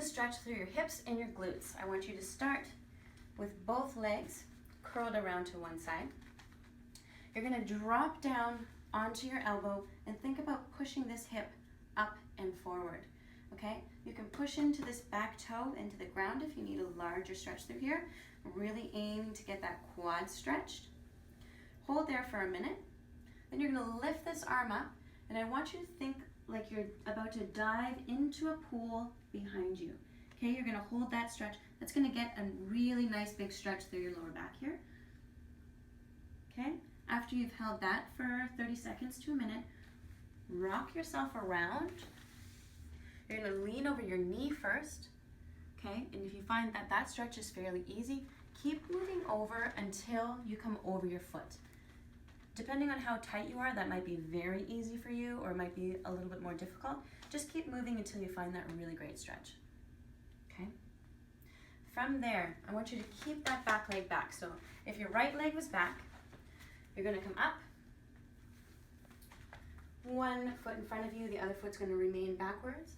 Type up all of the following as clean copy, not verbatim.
stretch through your hips and your glutes. I want you to start with both legs curled around to one side. You're going to drop down onto your elbow and think about pushing this hip up and forward. Okay? You can push into this back toe into the ground if you need a larger stretch through here. Really aim to get that quad stretched. Hold there for a minute. Then you're going to lift this arm up, and I want you to think like you're about to dive into a pool behind you. Okay, you're going to hold that stretch. That's going to get a really nice big stretch through your lower back here. Okay, after you've held that for 30 seconds to a minute, rock yourself around. You're going to lean over your knee first. Okay, and if you find that that stretch is fairly easy, keep moving over until you come over your foot. Depending on how tight you are, that might be very easy for you or it might be a little bit more difficult. Just keep moving until you find that really great stretch. Okay? From there, I want you to keep that back leg back. So if your right leg was back, you're going to come up. One foot in front of you, the other foot's going to remain backwards.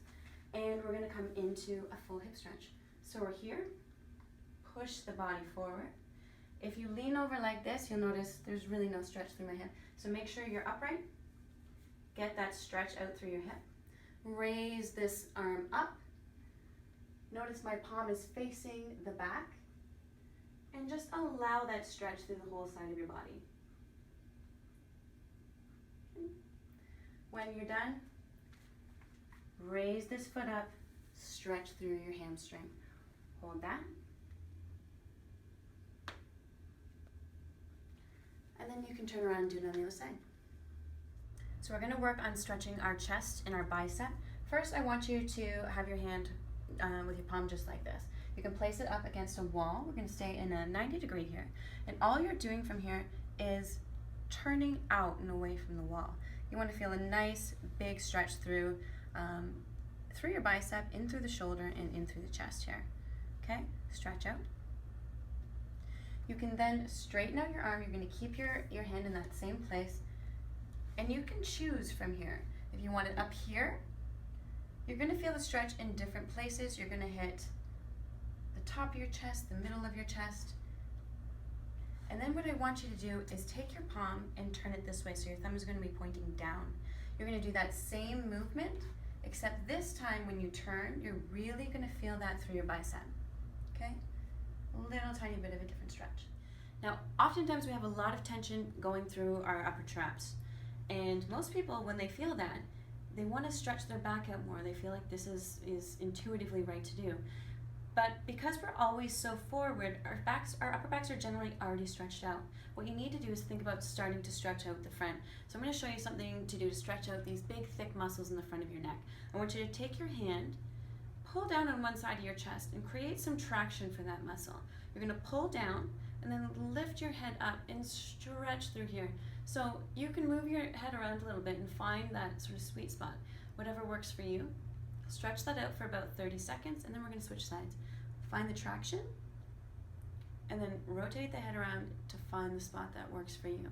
And we're going to come into a full hip stretch. So we're here, push the body forward. If you lean over like this, you'll notice there's really no stretch through my hip. So make sure you're upright. Get that stretch out through your hip. Raise this arm up. Notice my palm is facing the back. And just allow that stretch through the whole side of your body. When you're done, raise this foot up, stretch through your hamstring. Hold that. And then you can turn around and do it on the other side. So we're going to work on stretching our chest and our bicep. First, I want you to have your hand with your palm just like this. You can place it up against a wall. We're going to stay in a 90-degree here. And all you're doing from here is turning out and away from the wall. You want to feel a nice big stretch through your bicep, in through the shoulder, and in through the chest here. Okay, stretch out. You can then straighten out your arm. You're going to keep your hand in that same place. And you can choose from here. If you want it up here, you're going to feel the stretch in different places. You're going to hit the top of your chest, the middle of your chest. And then what I want you to do is take your palm and turn it this way. So your thumb is going to be pointing down. You're going to do that same movement, except this time when you turn, you're really going to feel that through your bicep. Okay? A little tiny bit of a different stretch. Now, oftentimes we have a lot of tension going through our upper traps. And most people, when they feel that, they want to stretch their back out more. They feel like this is intuitively right to do. But because we're always so forward, our upper backs are generally already stretched out. What you need to do is think about starting to stretch out the front. So I'm going to show you something to do to stretch out these big, thick muscles in the front of your neck. I want you to take your hand, pull down on one side of your chest, and create some traction for that muscle. You're going to pull down, and then lift your head up and stretch through here. So you can move your head around a little bit and find that sort of sweet spot. Whatever works for you. Stretch that out for about 30 seconds, and then we're going to switch sides. Find the traction, and then rotate the head around to find the spot that works for you.